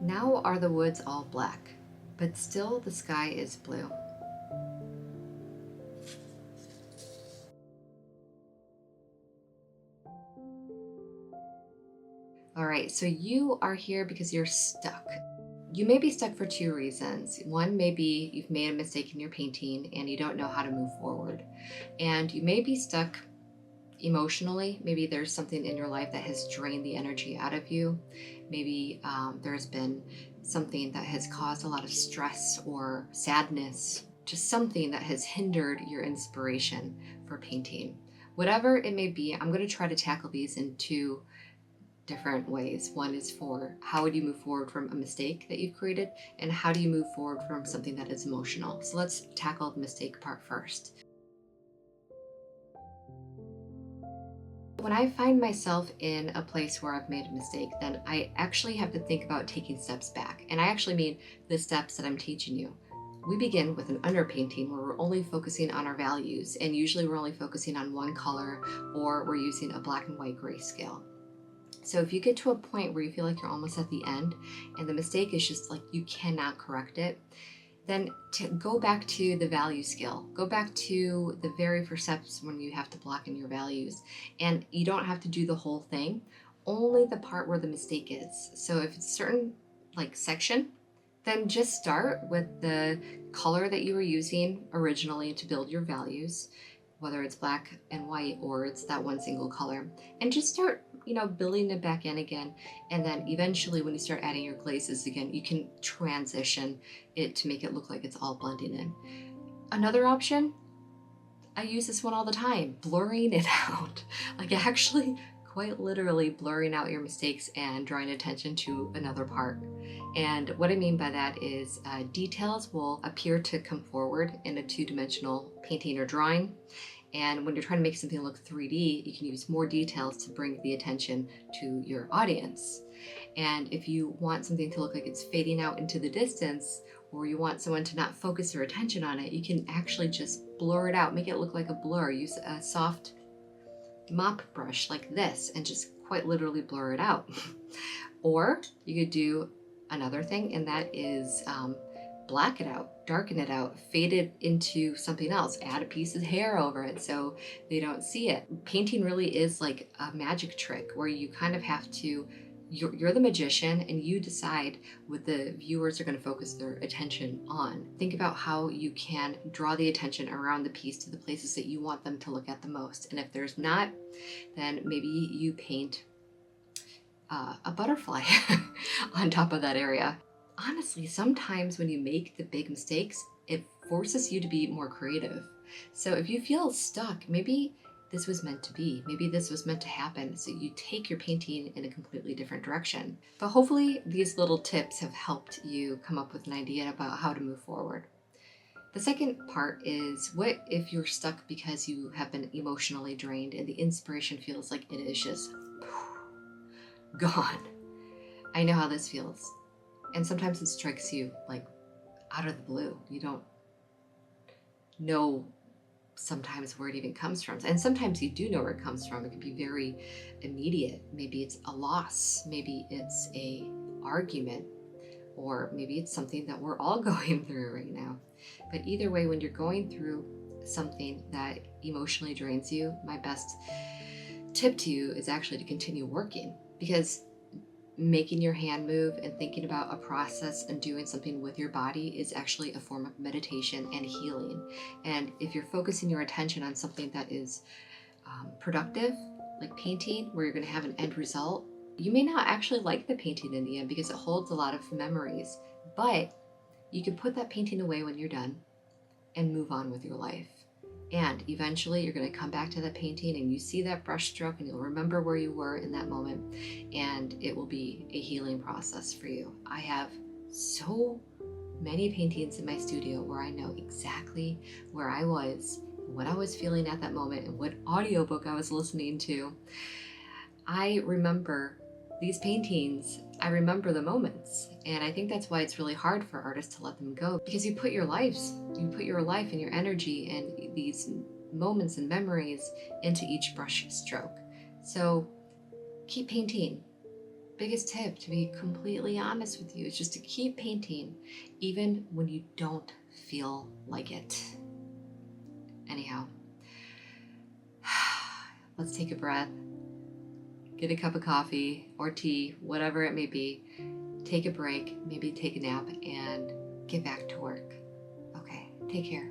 Now are the woods all black, but still the sky is blue. All right, so you are here because you're stuck. You may be stuck for two reasons. One, maybe you've made a mistake in your painting and you don't know how to move forward. And you may be stuck emotionally. Maybe there's something in your life that has drained the energy out of you. Maybe there's been something that has caused a lot of stress or sadness, just something that has hindered your inspiration for painting. Whatever it may be, I'm going to try to tackle these in two different ways. One is for how would you move forward from a mistake that you've created, and how do you move forward from something that is emotional. So let's tackle the mistake part first. When I find myself in a place where I've made a mistake, then I actually have to think about taking steps back. And I actually mean the steps that I'm teaching you. We begin with an underpainting where we're only focusing on our values, and usually we're only focusing on one color, or we're using a black and white grayscale. So if you get to a point where you feel like you're almost at the end and the mistake is just like you cannot correct it, then to go back to the value scale, go back to the very first steps when you have to block in your values. And you don't have to do the whole thing, only the part where the mistake is. So if it's a certain like section, then just start with the color that you were using originally to build your values, whether it's black and white or it's that one single color, and just start, building it back in again. And then eventually when you start adding your glazes again, you can transition it to make it look like it's all blending in. Another option, I use this one all the time, blurring it out. Like actually quite literally blurring out your mistakes and drawing attention to another part. And what I mean by that is details will appear to come forward in a two-dimensional painting or drawing. And when you're trying to make something look 3D, you can use more details to bring the attention to your audience. And if you want something to look like it's fading out into the distance, or you want someone to not focus their attention on it, you can actually just blur it out, make it look like a blur. Use a soft mop brush like this and just quite literally blur it out. Or you could do another thing, and that is black it out, darken it out, fade it into something else, add a piece of hair over it so they don't see it. Painting really is like a magic trick where you kind of have to, you're the magician and you decide what the viewers are going to focus their attention on. Think about how you can draw the attention around the piece to the places that you want them to look at the most. And if there's not, then maybe you paint a butterfly on top of that area. Honestly, sometimes when you make the big mistakes, it forces you to be more creative. So if you feel stuck, maybe this was meant to be, maybe this was meant to happen. So you take your painting in a completely different direction. But hopefully these little tips have helped you come up with an idea about how to move forward. The second part is, what if you're stuck because you have been emotionally drained and the inspiration feels like it is just gone? I know how this feels. And sometimes it strikes you like out of the blue. You don't know sometimes where it even comes from. And sometimes you do know where it comes from. It can be very immediate. Maybe it's a loss. Maybe it's a argument. Or maybe it's something that we're all going through right now. But either way, when you're going through something that emotionally drains you, my best tip to you is actually to continue working, because making your hand move and thinking about a process and doing something with your body is actually a form of meditation and healing. And if you're focusing your attention on something that is productive, like painting, where you're going to have an end result, you may not actually like the painting in the end because it holds a lot of memories, but you can put that painting away when you're done and move on with your life. And eventually you're going to come back to that painting and you see that brush stroke and you'll remember where you were in that moment, and it will be a healing process for you. I have so many paintings in my studio where I know exactly where I was, what I was feeling at that moment, and what audiobook I was listening to. I remember these paintings, I remember the moments. And I think that's why it's really hard for artists to let them go, because you put your life and your energy and these moments and memories into each brush stroke. So keep painting, biggest tip, to be completely honest with you, is just to keep painting even when you don't feel like it. Anyhow, let's take a breath, get a cup of coffee or tea, whatever it may be, take a break, maybe take a nap, and get back to work. Okay, take care.